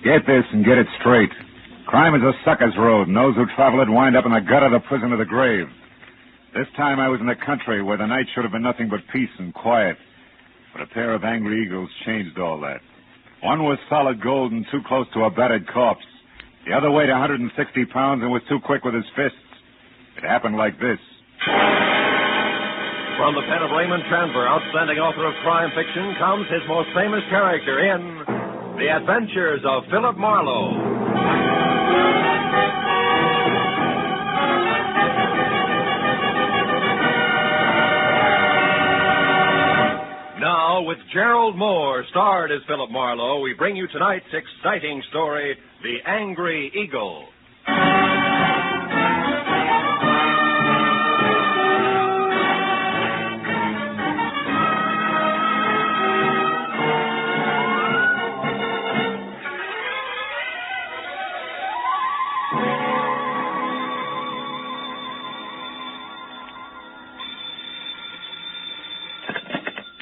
Get this and get it straight. Crime is a sucker's road, and those who travel it wind up in the gutter, the prison, or the grave. This time I was in the country where the night should have been nothing but peace and quiet. But a pair of angry eagles changed all that. One was solid gold and too close to a battered corpse. The other weighed 160 pounds and was too quick with his fists. It happened like this. From the pen of Raymond Chandler, outstanding author of crime fiction, comes his most famous character in The Adventures of Philip Marlowe. Now, with Gerald Moore, starred as Philip Marlowe, we bring you tonight's exciting story, The Angry Eagle.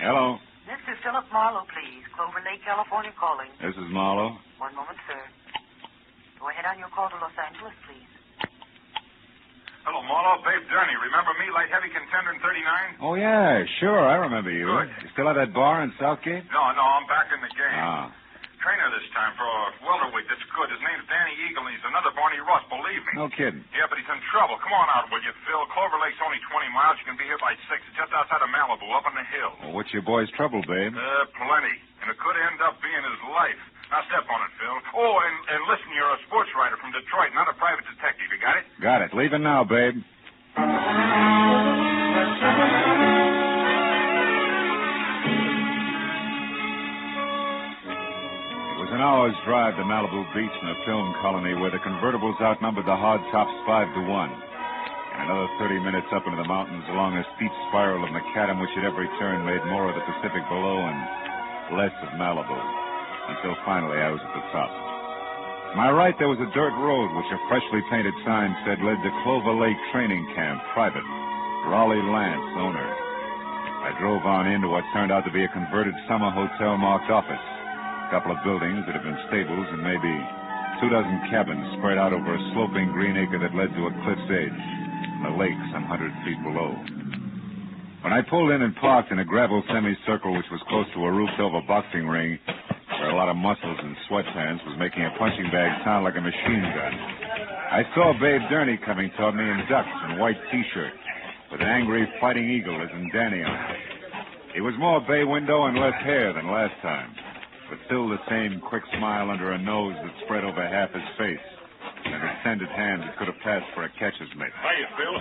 Hello. Mr. Philip Marlowe, please. Clover Lake, California calling. This is Marlowe. One moment, sir. Go ahead on your call to Los Angeles, please. Hello, Marlowe. Babe Durney. Remember me, light heavy contender in 39? Oh, yeah, sure. I remember you. Good. You still at that bar in Southgate? No, I'm back in the game. Ah. Trainer this time for a welterweight that's good. His name's Danny Eagle, and he's another Barney Russ, believe me. No kidding. Yeah, but he's in trouble. Come on out, will you, Phil? Clover Lake's only 20 miles. You can be here by 6. It's just outside of Malibu, up on the hill. Well, what's your boy's trouble, babe? Plenty. And it could end up being his life. Now, step on it, Phil. Oh, and listen, you're a sports writer from Detroit, not a private detective. You got it? Got it. Leaving now, babe. An hour's drive to Malibu Beach in a film colony where the convertibles outnumbered the hardtops 5-1. And another 30 minutes up into the mountains along a steep spiral of macadam which at every turn made more of the Pacific below and less of Malibu. Until finally I was at the top. To my right there was a dirt road which a freshly painted sign said led to Clover Lake Training Camp, private. Raleigh Lance, owner. I drove on into what turned out to be a converted summer hotel marked office. A couple of buildings that had been stables and maybe 24 cabins spread out over a sloping green acre that led to a cliff's edge and the lake some 100 feet below. When I pulled in and parked in a gravel semicircle which was close to a roofed-over boxing ring where a lot of muscles and sweatpants was making a punching bag sound like a machine gun, I saw Babe Durney coming toward me in ducks and white T-shirt with an angry fighting eagle as in Danny on it. He was more bay window and less hair than last time, but still the same quick smile under a nose that spread over half his face, and an extended hand that could have passed for a catcher's mitt. Hiya, Phil.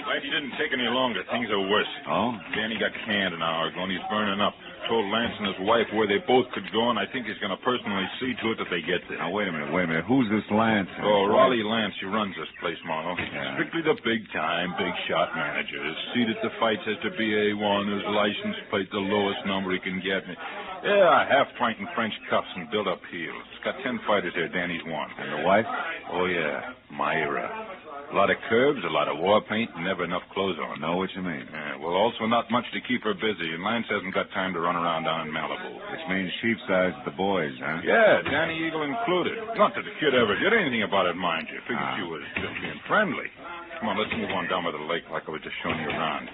Glad you didn't take any longer. Things are worse. Oh? Danny got canned an hour ago, and he's burning up. Told Lance and his wife where they both could go, and I think he's going to personally see to it that they get there. Now, wait a minute. Who's this Lance? Oh, Raleigh Lance. He runs this place, Marlowe. Yeah. Strictly the big-time, big-shot manager. His seat at the fights has to be A1. His license plate the lowest number he can get. Yeah, half-pint and French cuffs and built-up heels. He's got 10 fighters here. Danny's one. And the wife? Oh, yeah. Myra. A lot of curves, a lot of war paint, and never enough clothes on. Know what you mean. Yeah, well, also not much to keep her busy, and Lance hasn't got time to run around down in Malibu. Which means sheep-sized the boys, huh? Yeah, Danny Eagle included. Not that the kid ever did anything about it, mind you. Figured she was just being friendly. Come on, let's move on down by the lake like I was just showing you around.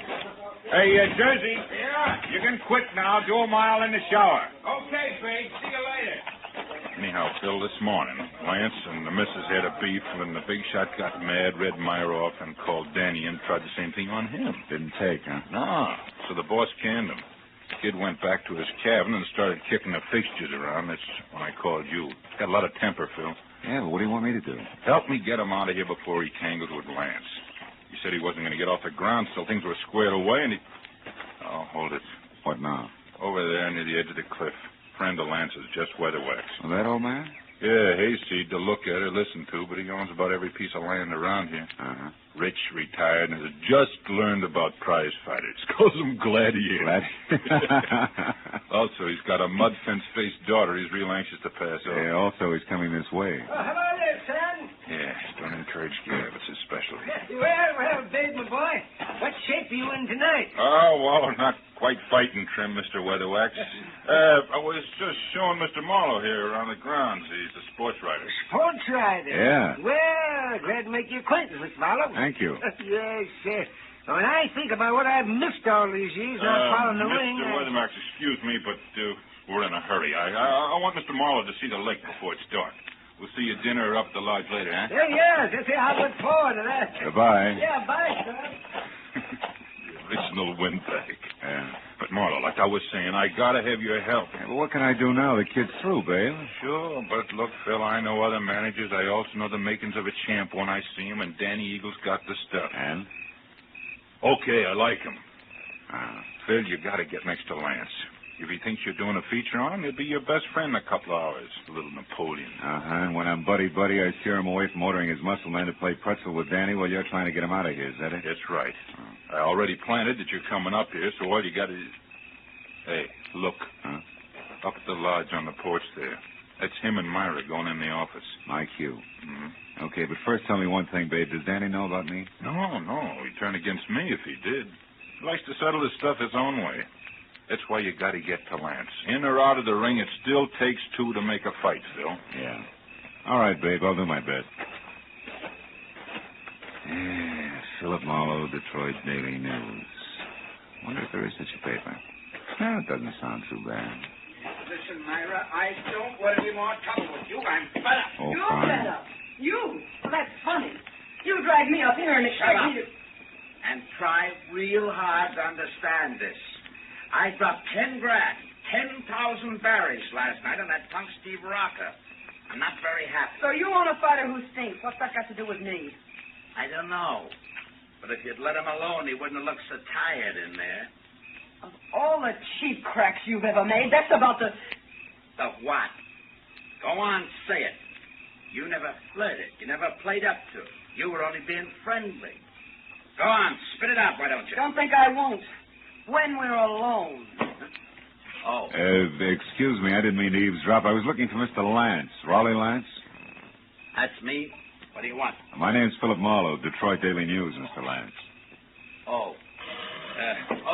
Hey, Jersey. Yeah? You can quit now. Do a mile in the shower. Okay, Big. See you later. Anyhow, Phil, this morning, Lance and the missus had a beef when the big shot got mad, read Myra off, and called Danny and tried the same thing on him. Didn't take, huh? No. So the boss canned him. The kid went back to his cabin and started kicking the fixtures around. That's when I called you. Got a lot of temper, Phil. Yeah, well, what do you want me to do? Help me get him out of here before he tangled with Lance. He said he wasn't going to get off the ground till things were squared away, and he... Oh, hold it. What now? Over there near the edge of the cliff. Friend of Lance's, just weatherwax. Well, that old man? Yeah, hayseed to look at or listen to, but he owns about every piece of land around here. Uh-huh. Rich, retired, and has just learned about prize fighters. Calls them gladiators. Also, he's got a mud-fence-faced daughter he's real anxious to pass off. Yeah, also he's coming this way. Hello there, son. Yeah, don't encourage Gavitz especially. Well, Dave, my boy, what shape are you in tonight? Oh, well, not quite fighting trim, Mr. Weatherwax. I was just showing Mr. Marlowe here around the grounds. He's a sports writer. Sports rider? Yeah. Well, glad to make your acquaintance, Mr. Marlowe. Thank you. Yes, sir. When I think about what I've missed all these years not following the ring... Mr. Weatherwax, excuse me, but we're in a hurry. I want Mr. Marlowe to see the lake before it's dark. We'll see you at dinner up at the lodge later, huh? Yeah, I look forward to that. Goodbye. Yeah, bye, sir. Original windbag. Yeah. But, Marlowe, like I was saying, I gotta have your help. Yeah, but what can I do now? The kid's through, babe. Sure, but look, Phil, I know other managers. I also know the makings of a champ when I see him, and Danny Eagle's got the stuff. And? Okay, I like him. Ah. Phil, you gotta get next to Lance. If he thinks you're doing a feature on him, he'll be your best friend in a couple of hours. Little Napoleon. Uh-huh. And when I'm buddy-buddy, I steer him away from ordering his muscle man to play pretzel with Danny while you're trying to get him out of here. Is that it? That's right. I already planted that you're coming up here, so all you got is... Hey, look. Huh? Up at the lodge on the porch there. That's him and Myra going in the office. My cue. Mm-hmm. Okay, but first tell me one thing, babe. Does Danny know about me? No. He'd turn against me if he did. He likes to settle his stuff his own way. That's why you got to get to Lance. In or out of the ring, it still takes two to make a fight, Phil. Yeah. All right, babe. I'll do my best. Yeah, Philip Marlowe, Detroit Daily News. Wonder if there is such a paper. No, it doesn't sound too bad. Listen, Myra, I don't want any more trouble with you. I'm fed up. Oh, You're fine. fed up. You? Well, that's funny. You dragged me up here and Shut expect up. me to... And try real hard to understand this. I dropped 10 grand, 10,000 berries last night on that punk Steve Rocker. I'm not very happy. So you want a fighter who stinks. What's that got to do with me? I don't know. But if you'd let him alone, he wouldn't have looked so tired in there. Of all the cheap cracks you've ever made, that's about the... The what? Go on, say it. You never flirted. You never played up to it. You were only being friendly. Go on, spit it out, why don't you? Don't think I won't. When we're alone. Oh. Excuse me, I didn't mean to eavesdrop. I was looking for Mr. Lance. Raleigh Lance? That's me. What do you want? My name's Philip Marlowe, Detroit Daily News, Mr. Lance. Oh.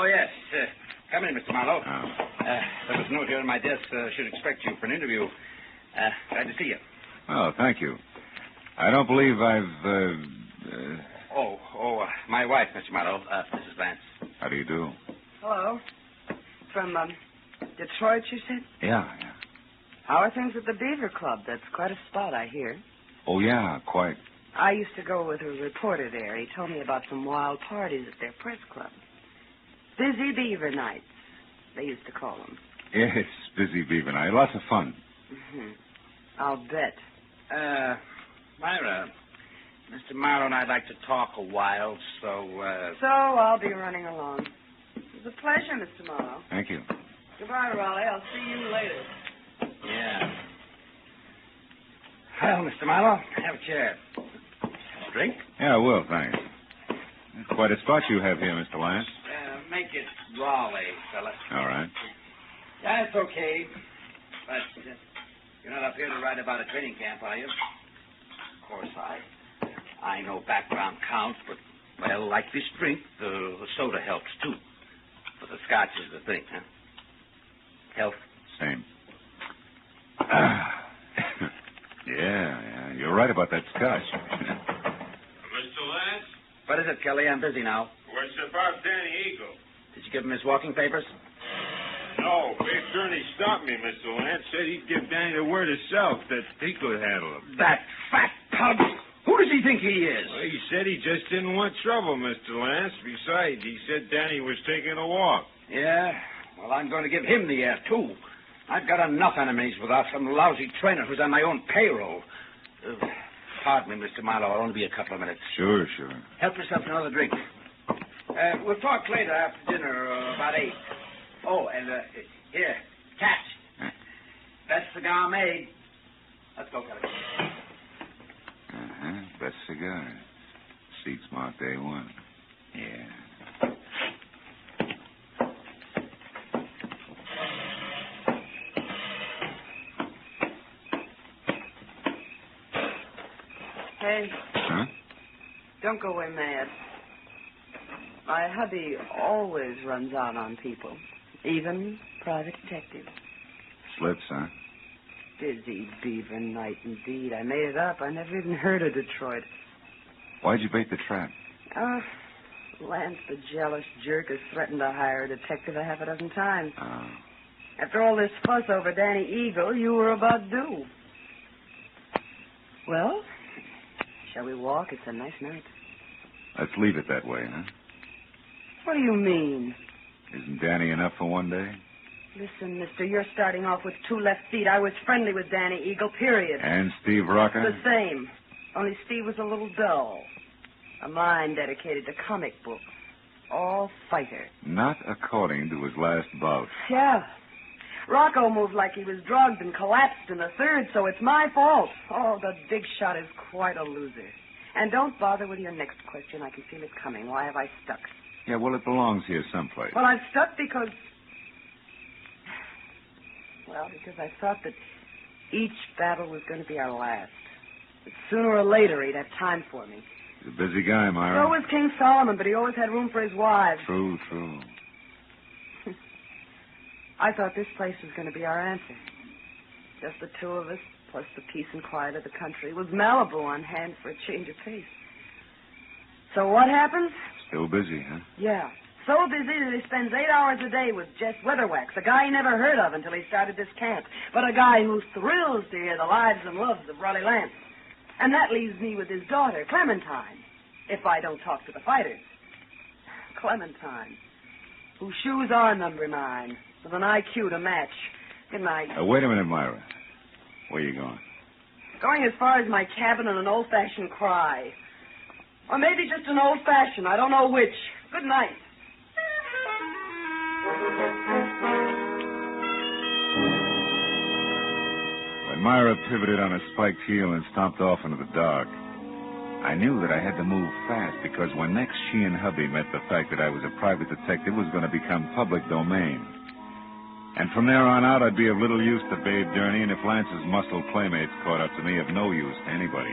Yes. Come in, Mr. Marlowe. Oh. There was a note here on my desk. Should expect you for an interview. Glad to see you. Oh, thank you. I don't believe I've, my wife, Mr. Marlowe, Mrs. Vance. How do you do? Hello. From, Detroit, you said? Yeah. How are things at the Beaver Club? That's quite a spot, I hear. Oh, yeah, quite. I used to go with a reporter there. He told me about some wild parties at their press club. Busy Beaver Nights, they used to call them. Yes, busy beaver night. Lots of fun. Mm-hmm. I'll bet. Myra, Mr. Marlowe and I'd like to talk a while, so... So I'll be running along. It was a pleasure, Mr. Marlowe. Thank you. Goodbye, Raleigh. I'll see you later. Yeah. Well, Mr. Marlowe, have a chair. Drink? Yeah, I will, thanks. Quite a spot you have here, Mr. Lance. Make it Raleigh, fella. All right. That's okay. But you're not up here to write about a training camp, are you? Of course, I know background counts, but, well, like this drink, the soda helps, too. But the scotch is the thing, huh? Health? Same. Yeah, you're right about that scotch. Mr. Lance? What is it, Kelly? I'm busy now. What's about Danny Eagle? Did you give him his walking papers? No, Big Attorney stopped me, Mr. Lance. Said he'd give Danny the word himself that he could handle him. That fat pug! Who does he think he is? Well, he said he just didn't want trouble, Mr. Lance. Besides, he said Danny was taking a walk. Yeah? Well, I'm going to give him the air, too. I've got enough enemies without some lausy trainer who's on my own payroll. Pardon me, Mr. Marlowe. I'll only be a couple of minutes. Sure. Help yourself to another drink. We'll talk later after dinner, about 8. Oh, and, here, catch. Best cigar made. Let's go, Kelly. Uh-huh. Best cigar. Seats marked A1. Yeah. Hey, Huh? don't go away mad. My hubby always runs out on people, even private detectives. Slips, huh? Busy beaver night, indeed. I made it up. I never even heard of Detroit. Why'd you bait the trap? Lance, the jealous jerk, has threatened to hire a detective a half a dozen times. Oh. After all this fuss over Danny Eagle, you were about due. Well, shall we walk? It's a nice night. Let's leave it that way, huh? What do you mean? Isn't Danny enough for one day? Listen, mister, you're starting off with 2 left feet. I was friendly with Danny Eagle, period. And Steve Rocker? The same. Only Steve was a little dull. A mind dedicated to comic books. All fighter. Not according to his last bout. Yeah. Rocco moved like he was drugged and collapsed in the third, so it's my fault. Oh, the big shot is quite a loser. And don't bother with your next question. I can feel it coming. Why have I stuck? Yeah, well, it belongs here someplace. Well, I've stuck because... Well, because I thought that each battle was going to be our last. That sooner or later he'd have time for me. He's a busy guy, Myra. So was King Solomon, but he always had room for his wives. True. I thought this place was going to be our answer. Just the 2 of us, plus the peace and quiet of the country, with Malibu on hand for a change of pace. So what happens? Still busy, huh? Yeah. So busy that he spends 8 hours a day with Jess Weatherwax, a guy he never heard of until he started this camp, but a guy who thrills to hear the lives and loves of Raleigh Lance. And that leaves me with his daughter, Clementine, if I don't talk to the fighters. Clementine, whose shoes are number 9, with an IQ to match. Good night. Wait a minute, Myra. Where you going? Going as far as my cabin and an old-fashioned cry. Or maybe just an old-fashioned. I don't know which. Good night. When Myra pivoted on a spiked heel and stomped off into the dark, I knew that I had to move fast because when next she and hubby met, the fact that I was a private detective was going to become public domain. And from there on out, I'd be of little use to Babe Durney, and if Lance's muscle playmates caught up to me, of no use to anybody.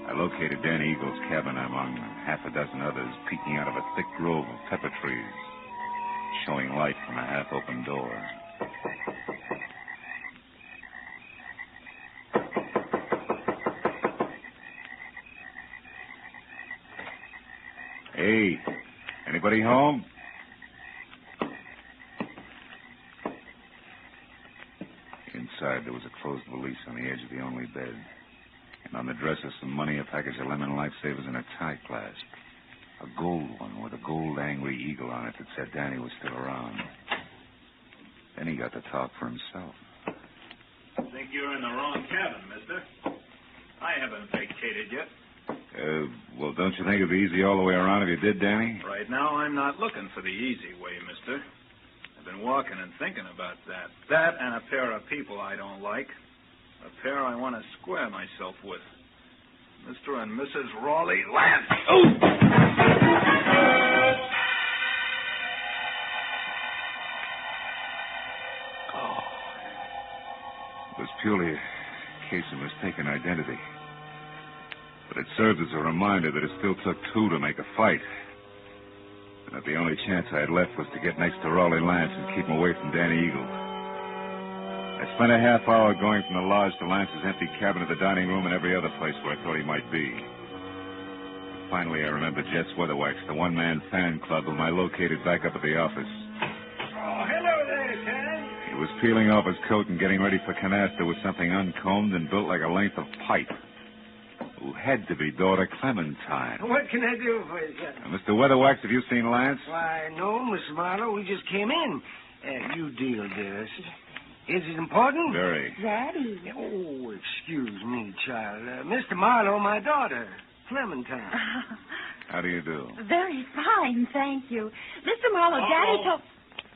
I located Danny Eagle's cabin among half a dozen others, peeking out of a thick grove of pepper trees, showing light from a half-open door. Hey, anybody home? Inside, there was a closed valise on the edge of the only bed. And on the dresser, some money, a package of lemon lifesavers, and a tie clasp. A gold one with a gold angry eagle on it that said Danny was still around. Then he got to talk for himself. Think you're in the wrong cabin, mister. I haven't vacated yet. Well, don't you think it'd be easy all the way around if you did, Danny? Right now, I'm not looking for the easy way, mister. I've been walking and thinking about that. That and a pair of people I don't like. A pair I want to square myself with. Mr. and Mrs. Raleigh Lance. Oh! It was purely a case of mistaken identity. But it served as a reminder that it still took 2 to make a fight. And that the only chance I had left was to get next to Raleigh Lance and keep him away from Danny Eagle. I spent a half hour going from the lodge to Lance's empty cabin to the dining room and every other place where I thought he might be. Finally, I remembered Jess Weatherwax, the one-man fan club whom I located back up at the office. Oh, hello there, Ken. He was peeling off his coat and getting ready for canasta with something uncombed and built like a length of pipe. Who had to be daughter Clementine. What can I do for you, sir? Mr. Weatherwax, have you seen Lance? Why, no, Miss Marlowe. We just came in. You deal, dearest. Is it important? Very. Daddy. Oh, excuse me, child. Mr. Marlowe, my daughter, Clementine. How do you do? Very fine, thank you. Mr. Marlowe, Daddy told...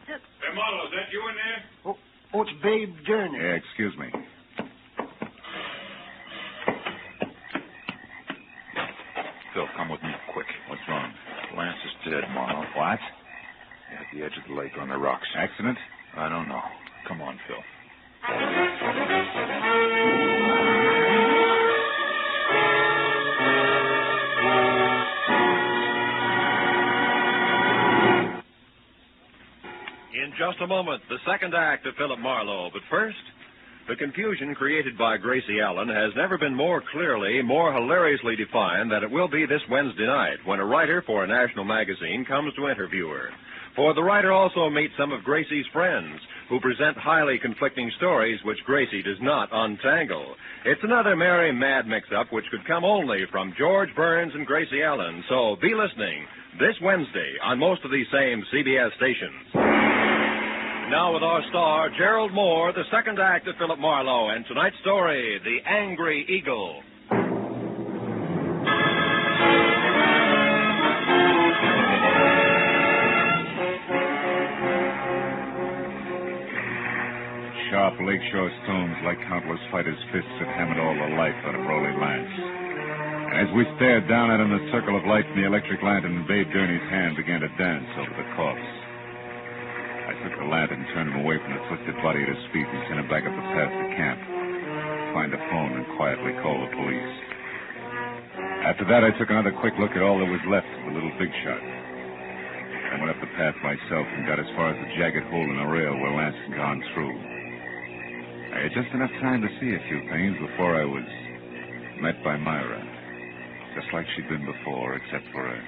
Hey, Marlowe, is that you in there? Oh, it's Babe Durney. Yeah, excuse me. Phil, come with me quick. What's wrong? Lance is dead, Marlowe. What? At the edge of the lake on the rocks. Accident? I don't know. Come on, Phil. just a moment, the second act of Philip Marlowe. But first, the confusion created by Gracie Allen has never been more clearly, more hilariously defined than it will be this Wednesday night when a writer for a national magazine comes to interview her. For the writer also meets some of Gracie's friends who present highly conflicting stories which Gracie does not untangle. It's another merry, mad mix-up which could come only from George Burns and Gracie Allen. So be listening this Wednesday on most of these same CBS stations. Now with our star, Gerald Moore, the second act of Philip Marlowe, and tonight's story, The Angry Eagle. Sharp lakeshore stones, like countless fighters' fists, had hammered all the life out of Rolly Lance. And as we stared down at him, the circle of light from the electric lantern in Babe Gurney's hand began to dance over the corpse. I took the lantern, turned him away from the twisted body at his feet, and sent him back up the path to camp. Find a phone and quietly call the police. After that, I took another quick look at all that was left of the little big shot. I went up the path myself and got as far as the jagged hole in the rail where Lance had gone through. I had just enough time to see a few things before I was met by Myra. Just like she'd been before, except for a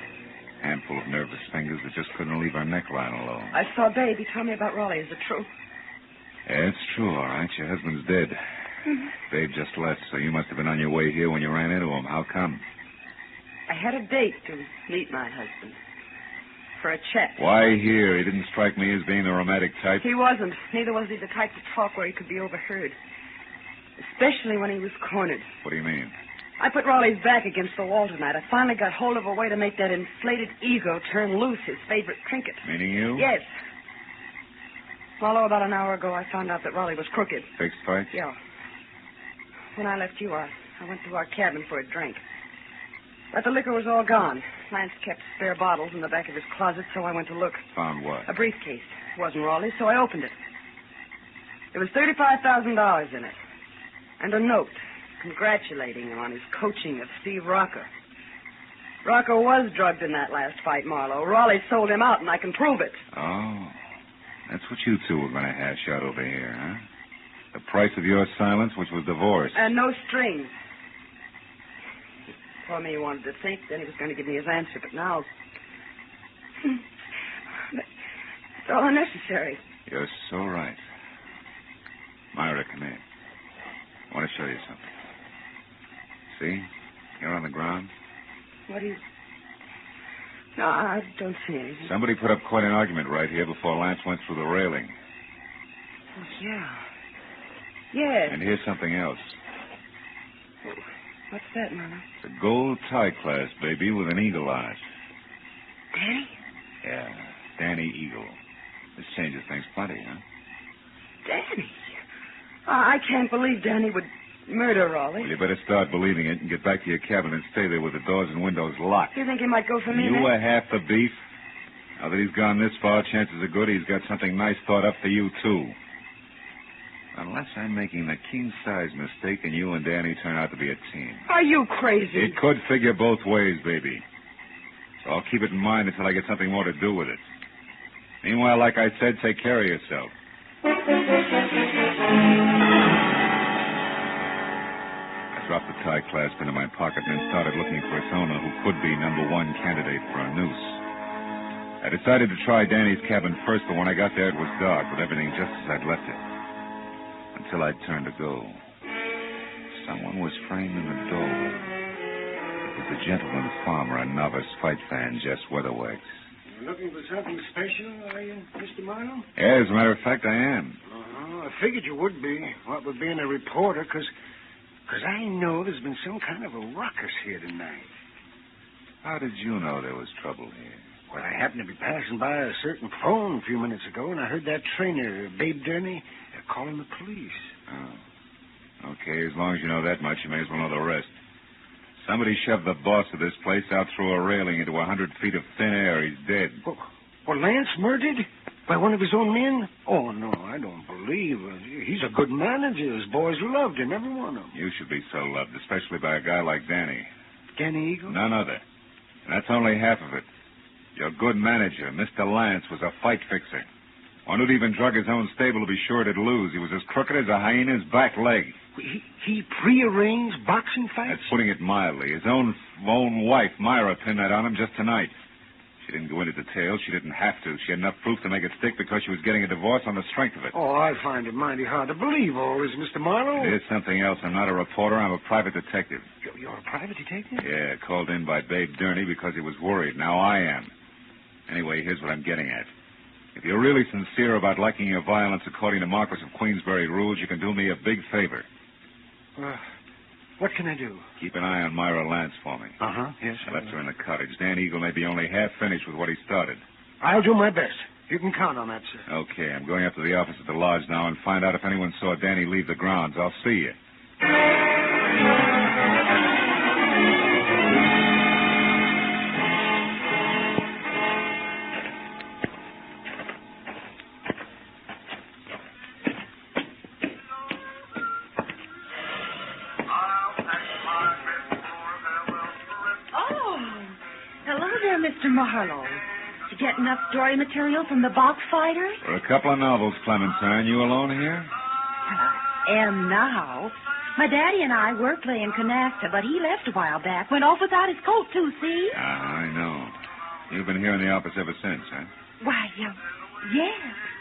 handful of nervous fingers that just couldn't leave her neckline alone. I saw Babe. He told me about Raleigh. Is it true? Yeah, it's true, all right. Your husband's dead. Babe just left, so you must have been on your way here when you ran into him. How come? I had a date to meet my husband. For a chat. Why here? He didn't strike me as being the romantic type. He wasn't. Neither was he the type to talk where he could be overheard. Especially when he was cornered. What do you mean? I put Raleigh's back against the wall tonight. I finally got hold of a way to make that inflated ego turn loose, his favorite trinket. Meaning you? Yes. Although about an hour ago I found out that Raleigh was crooked. Fixed fight? Yeah. When I left you, I went to our cabin for a drink. But the liquor was all gone. Lance kept spare bottles in the back of his closet, so I went to look. Found what? A briefcase. It wasn't Raleigh's, so I opened it. There was $35,000 in it. And a note congratulating him on his coaching of Steve Rocker. Rocker was drugged in that last fight, Marlowe. Raleigh sold him out, and I can prove it. Oh. That's what you two were going to hash out over here, huh? The price of your silence, which was divorce. And no strings. He told me he wanted to think, then he was going to give me his answer, but now... It's all unnecessary. You're so right. Myra, come here. I want to show you something. See? Here on the ground. What do you... No, I don't see anything. Somebody put up quite an argument right here before Lance went through the railing. Oh, yeah. Yes. And here's something else. What's that, Mama? It's a gold tie clasp, baby, with an eagle on it. Danny? Yeah, Danny Eagle. This changes things plenty, huh? Danny? I can't believe Danny would murder Raleigh. Well, you better start believing it and get back to your cabin and stay there with the doors and windows locked. You think he might go for me? You then? were half the beef. Now that he's gone this far, chances are good he's got something nice thought up for you, too. Unless I'm making the king-size mistake and you and Danny turn out to be a team. Are you crazy? It could figure both ways, baby. So I'll keep it in mind until I get something more to do with it. Meanwhile, like I said, take care of yourself. I dropped the tie clasp into my pocket and then started looking for its owner, who could be number one candidate for a noose. I decided to try Danny's cabin first, but when I got there, it was dark, with everything just as I'd left it. Until I turned to go. Someone was framed in the door. It was the gentleman farmer, a novice fight fan, Jess Weatherwax. You're looking for something special, are you, Mr. Marlowe? Yeah, as a matter of fact, I am. I figured you would be, what with being a reporter, because I know there's been some kind of a ruckus here tonight. How did you know there was trouble here? Well, I happened to be passing by a certain phone a few minutes ago, and I heard that trainer, Babe Gurney, calling the police. Oh. Okay, as long as you know that much, you may as well know the rest. Somebody shoved the boss of this place out through a railing into 100 feet of thin air. He's dead. Well, Lance murdered? By one of his own men? Oh, no, I don't believe it. He's a good manager. His boys loved him, every one of them. You should be so loved, especially by a guy like Danny. Danny Eagle? None other. And that's only half of it. Your good manager, Mr. Lance, was a fight fixer. One who'd even drug his own stable to be sure it'd lose. He was as crooked as a hyena's back leg. He prearranged boxing fights? That's putting it mildly. His own wife, Myra, pinned that on him just tonight. She didn't go into details. She didn't have to. She had enough proof to make it stick because she was getting a divorce on the strength of it. Oh, I find it mighty hard to believe all this, Mr. Marlowe. It is something else. I'm not a reporter. I'm a private detective. You're a private detective? Yeah, called in by Babe Durney because he was worried. Now I am. Anyway, here's what I'm getting at. If you're really sincere about liking your violence according to Marquis of Queensberry rules, you can do me a big favor. What can I do? Keep an eye on Myra Lance for me. Uh-huh, yes. I left her in the cottage. Dan Eagle may be only half finished with what he started. I'll do my best. You can count on that, sir. Okay, I'm going up to the office at the lodge now and find out if anyone saw Danny leave the grounds. I'll see you. Mr. Marlowe, did you get enough story material from the box fighters? For a couple of novels, Clementine. You alone here? I am now. My daddy and I were playing canasta, but he left a while back. Went off without his coat, too, see? I know. You've been here in the office ever since, huh? Why, yes.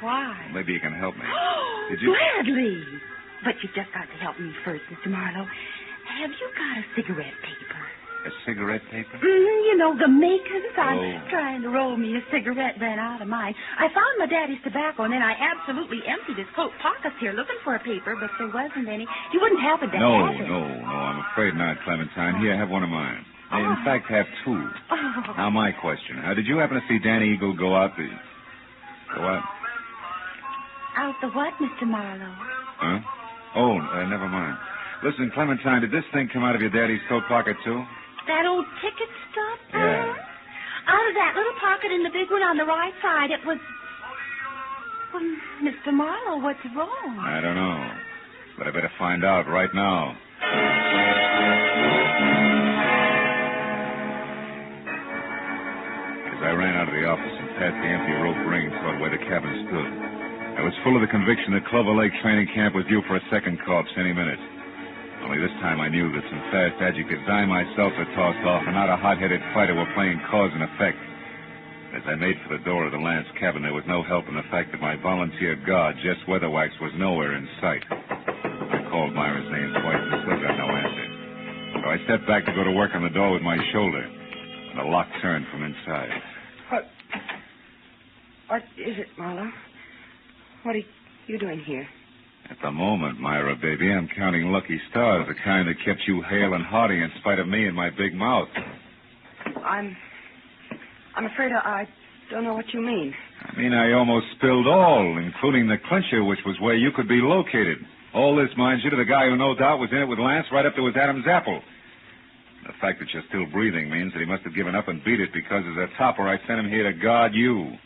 Why? Well, maybe you can help me. Did you... Gladly. But you've just got to help me first, Mr. Marlowe. Have you got a cigarette paper? A cigarette paper? You know, the makers. I'm trying to roll me a cigarette, ran out of mine. I found my daddy's tobacco, and then I absolutely emptied his coat pockets here looking for a paper, but there wasn't any. You wouldn't happen to have it. No, I'm afraid not, Clementine. Here, have one of mine. In fact, have two. Now, my question. Did you happen to see Danny Eagle go out the... Go out? Out the what, Mr. Marlowe? Huh? Oh, never mind. Listen, Clementine, did this thing come out of your daddy's coat pocket, too? That old ticket stub? Yeah. Out of that little pocket in the big one on the right side, it was... Well, Mr. Marlowe, what's wrong? I don't know. But I better find out right now. As I ran out of the office and passed the empty rope ring toward where the cabin stood, I was full of the conviction that Clover Lake Training Camp was due for a second corpse any minute. Only this time I knew that some fast adjectives I myself had tossed off and not a hot-headed fighter were playing cause and effect. As I made for the door of the Lance cabin, there was no help in the fact that my volunteer guard, Jess Weatherwax, was nowhere in sight. I called Myra's name twice and still got no answer. So I stepped back to go to work on the door with my shoulder, and the lock turned from inside. What is it, Marlowe? What are you doing here? At the moment, Myra, baby, I'm counting lucky stars, the kind that kept you hale and hearty in spite of me and my big mouth. I'm afraid I don't know what you mean. I mean, I almost spilled all, including the clincher, which was where you could be located. All this, mind you, to the guy who no doubt was in it with Lance right up to his Adam's apple. The fact that you're still breathing means that he must have given up and beat it because as a topper, I sent him here to guard you.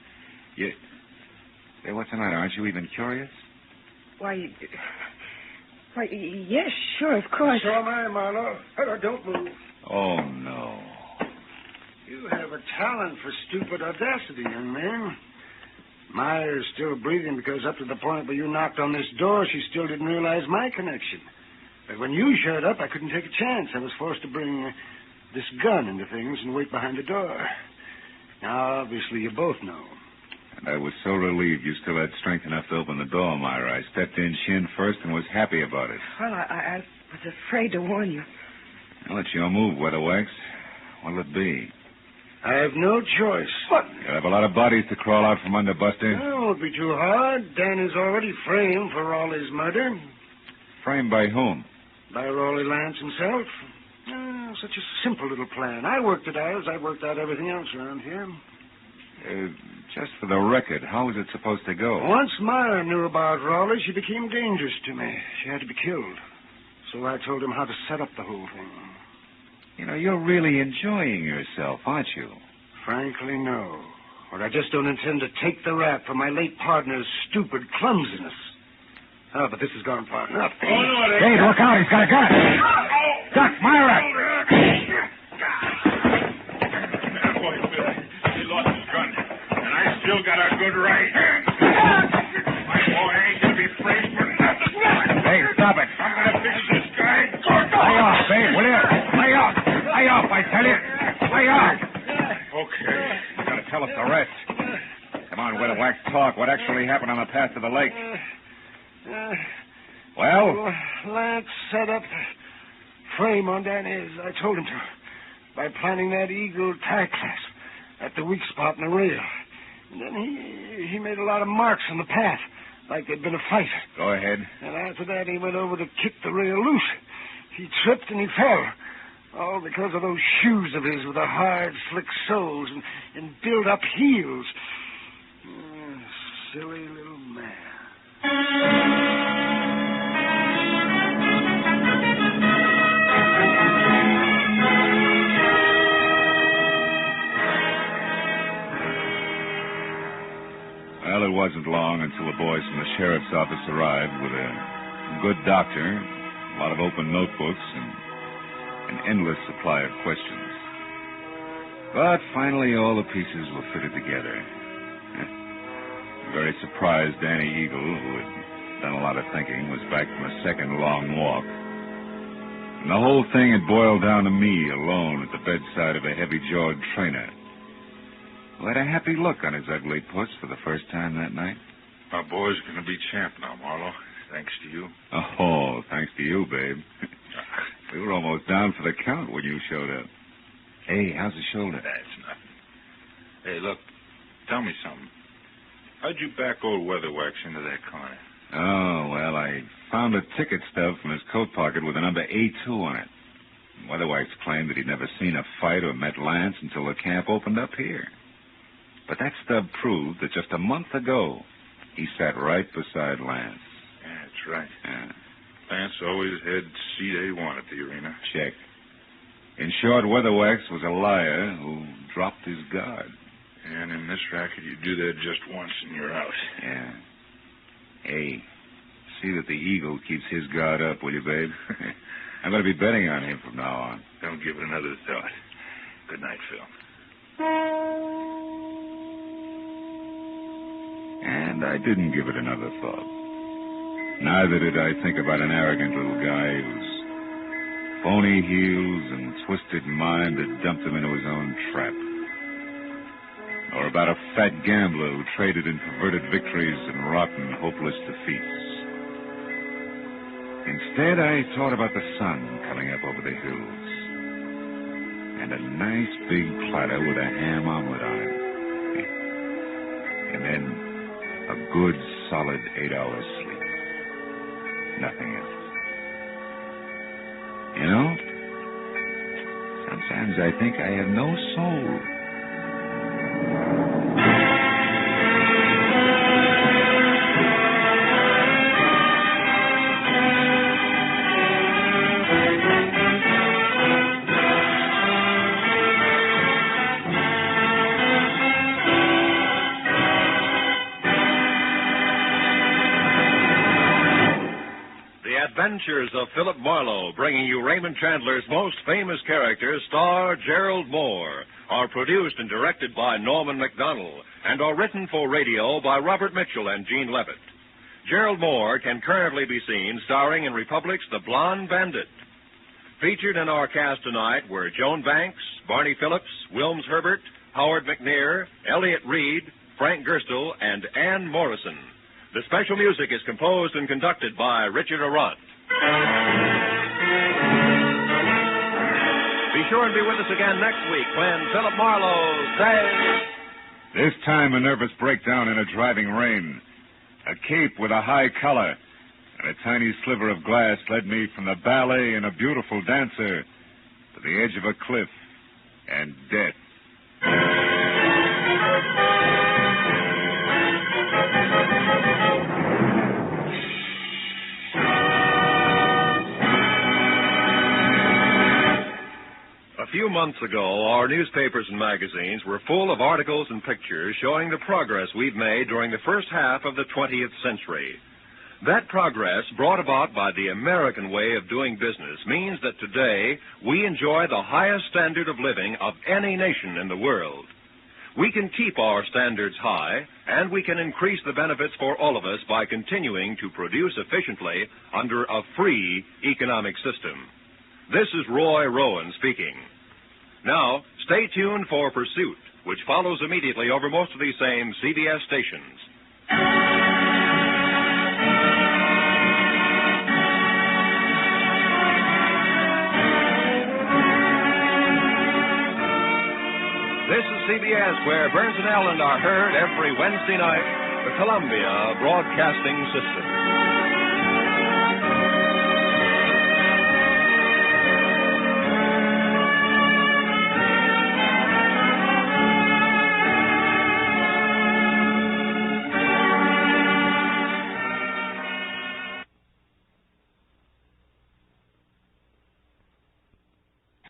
Hey, what's the matter? Aren't you even curious? Why, yes, sure, of course. So am I, Marlowe. Don't move. Oh, no. You have a talent for stupid audacity, young man. Myra's still breathing because up to the point where you knocked on this door, she still didn't realize my connection. But when you showed up, I couldn't take a chance. I was forced to bring this gun into things and wait behind the door. Now, obviously, you both know. And I was so relieved you still had strength enough to open the door, Myra. I stepped in shin first and was happy about it. Well, I was afraid to warn you. Well, it's your move, Weatherwax. What'll it be? I have no choice. What? You'll have a lot of bodies to crawl out from under, Buster. Oh, it won't be too hard. Dan is already framed for all his murder. Framed by whom? By Raleigh Lance himself. Such a simple little plan. I worked it out as I worked out everything else around here. Just for the record, how was it supposed to go? Once Myra knew about Raleigh, she became dangerous to me. She had to be killed. So I told him how to set up the whole thing. You know, you're really enjoying yourself, aren't you? Frankly, no. Or I just don't intend to take the rap for my late partner's stupid clumsiness. Oh, but this has gone far enough. Oh, no, Hey, look out. He's got a gun. Duck, Myra. That boy, Billy. He lost his gun. And I still got a good right hand. stop it. I'm going to fix this guy. Lay off, babe, will you? Lay off. Lay off, I tell you. Lay off. Okay. You gotta tell us the rest. Come on, Weatherwax, talk. What actually happened on the path to the lake? Well? Lance set up a frame on Danny as I told him to by planting that eagle tie clasp at the weak spot in the rail. And then he made a lot of marks on the path, like there'd been a fight. Go ahead. And after that, he went over to kick the rail loose. He tripped and he fell. All because of those shoes of his with the hard, slick soles and built-up heels. Silly little man. Well, it wasn't long until the boys from the sheriff's office arrived with a good doctor, a lot of open notebooks, and an endless supply of questions. But finally, all the pieces were fitted together. Very surprised, Danny Eagle, who had done a lot of thinking, was back from a second long walk. And the whole thing had boiled down to me alone at the bedside of a heavy-jawed trainer, who had a happy look on his ugly puss for the first time that night. Our boy's going to be champ now, Marlowe. Thanks to you. Oh, thanks to you, babe. We were almost down for the count when you showed up. Hey, how's the shoulder? That's nothing. Hey, look, tell me something. How'd you back old Weatherwax into that corner? Oh, well, I found a ticket stub from his coat pocket with the number A2 on it. Weatherwax claimed that he'd never seen a fight or met Lance until the camp opened up here. But that stub proved that just a month ago, he sat right beside Lance. Yeah, that's right. Yeah. Lance always had seat A1 at the arena. Check. In short, Weatherwax was a liar who dropped his guard. And in this racket, you do that just once and you're out. Yeah. Hey, see that the Eagle keeps his guard up, will you, babe? I'm going to be betting on him from now on. Don't give it another thought. Good night, Phil. And I didn't give it another thought. Neither did I think about an arrogant little guy whose phony heels and twisted mind had dumped him into his own trap. Or about a fat gambler who traded in perverted victories and rotten, hopeless defeats. Instead, I thought about the sun coming up over the hills. And a nice big platter with a ham omelet on it. And then a good, solid 8 hours sleep. Nothing else. You know, sometimes I think I have no soul. Adventures of Philip Marlowe, bringing you Raymond Chandler's most famous character, star Gerald Moore, are produced and directed by Norman MacDonald and are written for radio by Robert Mitchell and Gene Levitt. Gerald Moore can currently be seen starring in Republic's The Blonde Bandit. Featured in our cast tonight were Joan Banks, Barney Phillips, Wilms Herbert, Howard McNear, Elliott Reed, Frank Gerstle, and Ann Morrison. The special music is composed and conducted by Richard Arant. Be sure and be with us again next week when Philip Marlowe says... This time a nervous breakdown in a driving rain. A cape with a high collar and a tiny sliver of glass led me from the ballet and a beautiful dancer to the edge of a cliff and death. A few months ago, our newspapers and magazines were full of articles and pictures showing the progress we've made during the first half of the 20th century. That progress, brought about by the American way of doing business, means that today we enjoy the highest standard of living of any nation in the world. we can keep our standards high, and we can increase the benefits for all of us by continuing to produce efficiently under a free economic system. This is Roy Rowan speaking. Now, stay tuned for Pursuit, which follows immediately over most of these same CBS stations. This is CBS, where Burns and Allen are heard every Wednesday night, the Columbia Broadcasting System.